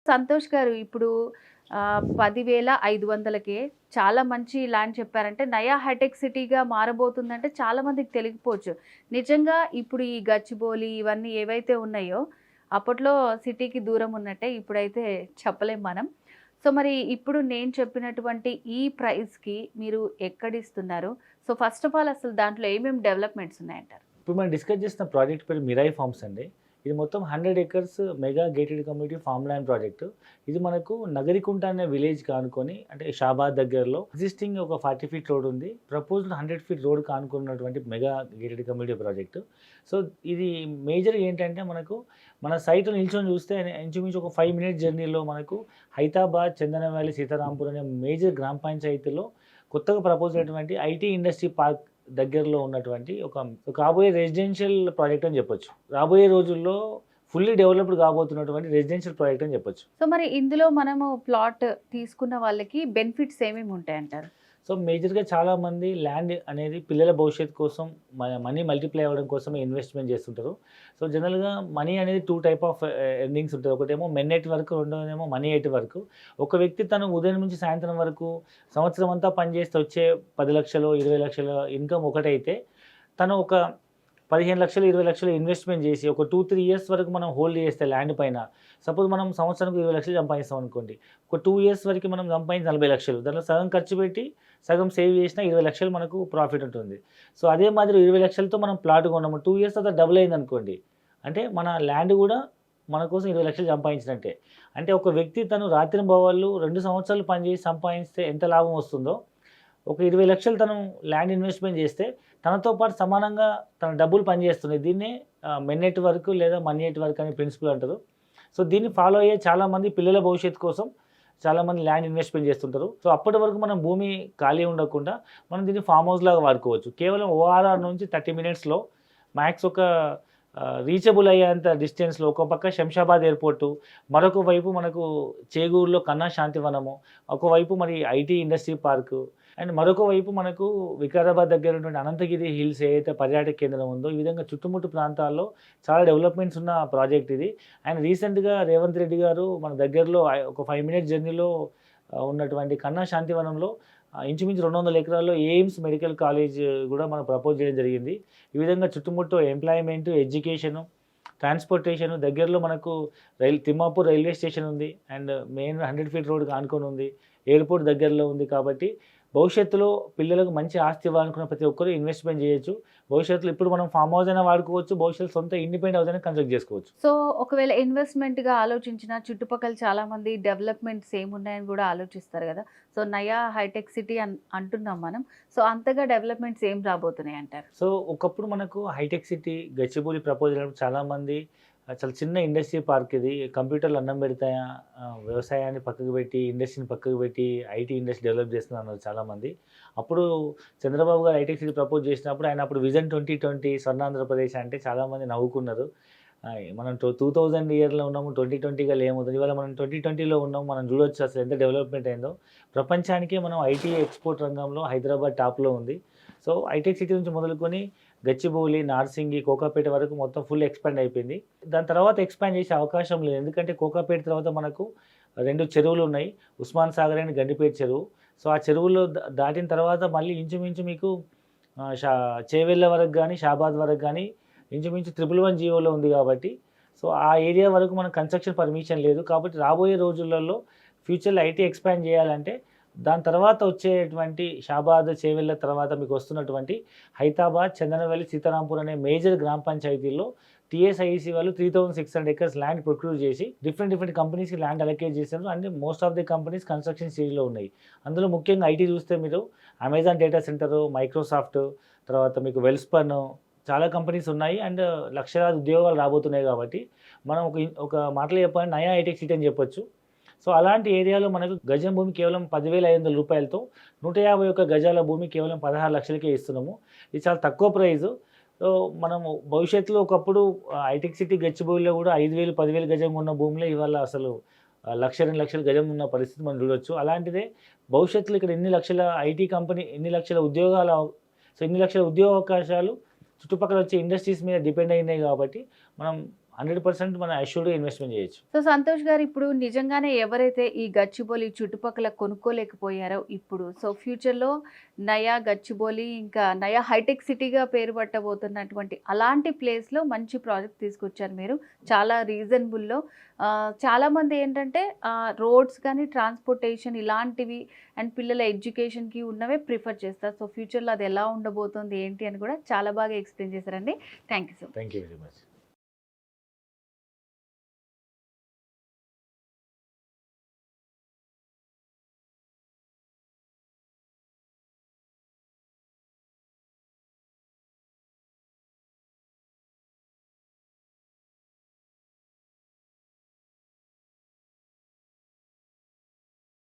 సంతోష్ గారు ఇప్పుడు 10,500కే చాలా మంచి ల్యాండ్ చెప్పారంటే, నయా హైటెక్ సిటీగా మారబోతుందంటే చాలా మందికి తెలియకపోవచ్చు. నిజంగా ఇప్పుడు ఈ గచ్చిబౌలి ఇవన్నీ ఏవైతే ఉన్నాయో, అప్పట్లో సిటీకి దూరం ఉన్నట్టే ఇప్పుడైతే చెప్పలేం మనం. సో, మరి ఇప్పుడు నేను చెప్పినటువంటి ఈ ప్రైస్‌కి మీరు ఎక్కడిస్తున్నారు? సో, ఫస్ట్ ఆఫ్ ఆల్ అసలు దాంట్లో ఏమేమి డెవలప్‌మెంట్స్ ఉన్నాయంటారు? ఇప్పుడు మనం డిస్కస్ చేస్తున్న ప్రాజెక్ట్ పేరు మిరాయి ఫార్మ్స్ అండి. ఇది మొత్తం 100 acres mega gated community farm land project. ఇది మనకు నగరికుంట అనే విలేజ్‌కి ఆనుకొని అంటే షాబాద్ దగ్గరలో ఎగ్జిస్టింగ్ ఒక 40 ఫీట్ రోడ్ ఉంది. ప్రపోజ్డ్ 100 ఫీట్ రోడ్‌కి ఆనుకున్నటువంటి mega gated community project. So, ఇది మేజర్‌గా ఏంటంటే మనకు మన సైట్‌లో నిల్చొని చూస్తే ఇంచుమించు ఒక 5 మినిట్ జర్నీలో మనకు హైదరాబాద్, చందనవాలి, సీతారాంపూర్ అనే మేజర్ గ్రామ పంచాయతీలో కొత్తగా ప్రపోజ్ అయినటువంటి ఐటీ ఇండస్ట్రీ పార్క్ దగ్గరలో ఉన్నటువంటి కాబోయే రెసిడెన్షియల్ ప్రాజెక్ట్ అని చెప్పొచ్చు. రాబోయే రోజుల్లో ఫుల్లీ డెవలప్డ్ కాబోతున్నటువంటి రెసిడెన్షియల్ ప్రాజెక్ట్ అని చెప్పొచ్చు. సో, మరి ఇందులో మనము ప్లాట్ తీసుకున్న వాళ్ళకి బెనిఫిట్స్ ఏమేమి ఉంటాయంటారు? సో, మేజర్‌గా చాలామంది ల్యాండ్ అనేది పిల్లల భవిష్యత్తు కోసం మనీ మల్టిప్లై అవ్వడం కోసమే ఇన్వెస్ట్‌మెంట్ చేస్తుంటారు. సో, జనరల్‌గా మనీ అనేది 2 టైప్ ఆఫ్ ఎర్నింగ్స్ ఉంటది. ఒకటేమో మెన్ ఎట్ వర్క్, రెండోదేమో మనీ ఎట్ వర్క్. ఒక వ్యక్తి తను ఉదయం నుంచి సాయంత్రం వరకు సంవత్సరం అంతా పనిచేస్తే వచ్చే 10,00,000, 20,00,000 ఇన్‌కమ్ ఒకటైతే, తను ఒక 15,00,000, 20,00,000 ఇన్వెస్ట్‌మెంట్ చేసి ఒక 2, 3 ఇయర్స్ వరకు మనం హోల్డ్ చేస్తే ల్యాండ్ పైన, సపోజ్ మనం సంవత్సరానికి 20,00,000 సంపాదిస్తాం అనుకోండి. ఒక 2 ఇయర్స్ వరకు మనం సంపాదించి 40,00,000 దాంట్లో సగం ఖర్చు పెట్టి, సగం సేవ్ చేసినా 20,00,000 మనకు ప్రాఫిట్ ఉంటుంది. సో, అదే మాదిరి 20,00,000తో మనం ప్లాట్ కొన్నాము. 2 ఇయర్స్ తర్వాత డబుల్ అయిందనుకోండి. అంటే మన ల్యాండ్ కూడా మన కోసం 20,00,000 సంపాదించినట్టే. అంటే ఒక వ్యక్తి తను రాత్రింబవళ్ళు 2 సంవత్సరాలు పనిచేసి సంపాదిస్తే ఎంత లాభం వస్తుందో, ఒక 20,00,000 తను ల్యాండ్ ఇన్వెస్ట్‌మెంట్ చేస్తే తనతో పాటు సమానంగా తన డబ్బులు పనిచేస్తున్నాయి. దీన్నే మెన్ ఎట్ వర్క్ లేదా మనీ ఎట్ వర్క్ అనే ప్రిన్సిపల్ అంటారు. సో, దీన్ని ఫాలో అయ్యే చాలామంది పిల్లల భవిష్యత్తు కోసం చాలామంది ల్యాండ్ ఇన్వెస్ట్‌మెంట్ చేస్తుంటారు. సో, అప్పటి వరకు మనం భూమి ఖాళీ ఉండకుండా మనం దీన్ని ఫార్మ్ హౌస్ లాగా వాడుకోవచ్చు. కేవలం ఓఆర్ఆర్ నుంచి 30 మినిట్స్‌లో మ్యాక్స్ ఒక రీచబుల్ అయ్యేంత డిస్టెన్స్‌లో ఒక పక్క శంషాబాద్ ఎయిర్‌పోర్టు, మరొక వైపు మనకు చేగూరులో కన్నా శాంతివనము, ఒకవైపు మరి ఐటీ ఇండస్ట్రీ పార్కు అండ్ మరొక వైపు మనకు వికారాబాద్ దగ్గర ఉన్నటువంటి అనంతగిరి హిల్స్ ఏదైతే పర్యాటక కేంద్రం ఉందో, ఈ విధంగా చుట్టుముట్టు ప్రాంతాల్లో చాలా డెవలప్‌మెంట్స్ ఉన్న ప్రాజెక్ట్ ఇది. అండ్ రీసెంట్‌గా రేవంత్ రెడ్డి గారు మన దగ్గరలో ఒక 5 మినిట్ జర్నీలో ఉన్నటువంటి కన్నా శాంతివనంలో ఇంచుమించు 200 ఎకరాల్లో ఎయిమ్స్ మెడికల్ కాలేజ్ కూడా మనం ప్రపోజ్ చేయడం జరిగింది. ఈ విధంగా చుట్టుముట్టు ఎంప్లాయ్‌మెంట్, ఎడ్యుకేషను, ట్రాన్స్‌పోర్టేషను దగ్గరలో మనకు తిమ్మాపూర్ రైల్వే స్టేషన్ ఉంది. అండ్ మెయిన్ 100 ఫీట్ రోడ్‌కి ఆనుకొని ఉంది. ఎయిర్‌పోర్ట్ దగ్గరలో ఉంది కాబట్టి భవిష్యత్తులో పిల్లలకు మంచి ఆస్తి ఇవ్వాలనుకున్న ప్రతి ఒక్కరు ఇన్వెస్ట్‌మెంట్ చేయొచ్చు. భవిష్యత్తులో ఇప్పుడు మనం ఫార్మ్ హౌస్ అయినా వాడుకోవచ్చు. భవిష్యత్తులో సొంత ఇండిపెండెంట్ హౌస్ అయినా కన్స్ట్రక్ట్ చేసుకోవచ్చు. సో, ఒకవేళ ఇన్వెస్ట్‌మెంట్‌గా ఆలోచించిన చుట్టుపక్కల చాలామంది డెవలప్‌మెంట్స్ ఏమున్నాయని గూడా ఆలోచిస్తారు గదా! సో, నయా హైటెక్ సిటీ అంటున్నాం మనం. సో, అంతగా డెవలప్‌మెంట్స్ ఏం రాబోతున్నాయంటారు? సో, ఒకప్పుడు మనకు హైటెక్ సిటీ గచ్చిబౌలి ప్రపోజ్ అయినప్పుడు చాలామంది చాలా చిన్న ఇండస్ట్రీ పార్క్ ఇది. కంప్యూటర్లు అన్నం పెడతాయా, వ్యవసాయాన్ని పక్కకు పెట్టి, ఇండస్ట్రీని పక్కకు పెట్టి ఐటీ ఇండస్ట్రీ డెవలప్ చేస్తున్నారు చాలామంది. అప్పుడు చంద్రబాబు గారు హైటెక్ సిటీ ప్రపోజ్ చేసినప్పుడు ఆయన అప్పుడు విజన్ 2020 స్వర్ణాంధ్రప్రదేశ్ అంటే చాలామంది నవ్వుకున్నారు. మనం 2000 ఇయర్‌లో ఉన్నాము. 2020గా లేము. ఇవాళ మనం 2020లో ఉన్నాం. మనం చూడొచ్చు అసలు ఎంత డెవలప్‌మెంట్ అయిందో. ప్రపంచానికే మనం ఐటీ ఎక్స్‌పోర్ట్ రంగంలో హైదరాబాద్ టాప్‌లో ఉంది. సో, హైటెక్ సిటీ నుంచి మొదలుకొని గచ్చిబౌలి, నార్సింగి, కోకాపేట వరకు మొత్తం ఫుల్ ఎక్స్‌పాండ్ అయిపోయింది. దాని తర్వాత ఎక్స్‌పాండ్ చేసే అవకాశం లేదు. ఎందుకంటే కోకాపేట తర్వాత మనకు 2 చెరువులు ఉన్నాయి. ఉస్మాన్ సాగర్ అండ్ గండిపేట చెరువు. సో, ఆ చెరువులో దాటిన తర్వాత మళ్ళీ ఇంచుమించు మీకు ఆహ్, షా చేవెళ్ళ వరకు గానీ, షాబాద్ వరకు గానీ ఇంచుమించు 111 జియోలో ఉంది కాబట్టి, సో, ఆ ఏరియా వరకు మనకు కన్‌స్ట్రక్షన్ పర్మిషన్ లేదు. కాబట్టి రాబోయే రోజులలో ఫ్యూచర్‌లో ఐటీ ఎక్స్‌పాండ్ చేయాలంటే దాని తర్వాత వచ్చేటువంటి షాబాద్, చేవెళ్ళ తర్వాత మీకు వస్తున్నటువంటి హైదరాబాద్, చందనవల్లి, సీతారాంపూర్ అనే మేజర్ గ్రామ పంచాయతీల్లో టీఎస్ఐఈసీ వాళ్ళు 3600 ఎకర్స్ ల్యాండ్ ప్రొక్యూర్ చేసి డిఫరెంట్ కంపెనీస్‌కి ల్యాండ్ అలొకేట్ చేశారు. And most of the companies construction స్టేజ్‌లో ఉన్నాయి. అందులో ముఖ్యంగా ఐటీ చూస్తే మీరు అమెజాన్ డేటా సెంటరు, మైక్రోసాఫ్ట్, తర్వాత మీకు వెల్స్పన్ చాలా కంపెనీస్ ఉన్నాయి. అండ్ లక్షలాది ఉద్యోగాలు రాబోతున్నాయి కాబట్టి మనం ఒక మాటలో చెప్పాలంటే నయా హైటెక్ సిటీ అని చెప్పొచ్చు. సో, అలాంటి ఏరియాలో మనకు గజం భూమి కేవలం రూ. 10,500తో 151 గజాల భూమి కేవలం 16,00,000కే ఇస్తున్నాము. ఇది చాలా తక్కువ ప్రైజు. సో, మనము భవిష్యత్తులో ఒకప్పుడు హైటెక్ సిటీ గచ్చిబౌలిలో కూడా 5,000, 10,000 గజం ఉన్న భూములే ఇవాళ అసలు 1,00,000, 2,00,000 గజం ఉన్న పరిస్థితి మనం చూడొచ్చు. అలాంటిదే భవిష్యత్తులో ఇక్కడ ఇన్ని లక్షల ఐటీ కంపెనీ, ఇన్ని లక్షల ఇన్ని లక్షల ఉద్యోగ అవకాశాలు చుట్టుపక్కల వచ్చే ఇండస్ట్రీస్ మీద డిపెండ్ అయినాయి కాబట్టి మనం 100% మనం అష్యూర్డ్గా ఇన్వెస్ట్మెంట్ చేయొచ్చు. సో సంతోష్ గారు, ఇప్పుడు నిజంగానే ఎవరైతే ఈ గచ్చిబౌలి చుట్టుపక్కల కొనుక్కోలేకపోయారో ఇప్పుడు, సో ఫ్యూచర్లో నయా గచ్చిబౌలి ఇంకా నయా హైటెక్ సిటీగా పేరు పట్టబోతున్నటువంటి అలాంటి ప్లేస్లో మంచి ప్రాజెక్ట్ తీసుకొచ్చారు మీరు, చాలా రీజనబుల్లో. చాలామంది ఏంటంటే రోడ్స్ కానీ ట్రాన్స్పోర్టేషన్ ఇలాంటివి అండ్ పిల్లల ఎడ్యుకేషన్కి ఉన్నవే ప్రిఫర్ చేస్తారు. సో ఫ్యూచర్లో అది ఎలా ఉండబోతుంది ఏంటి అని కూడా చాలా బాగా ఎక్స్ప్లెయిన్ చేశారండి. Thank you so much. Thank you very much.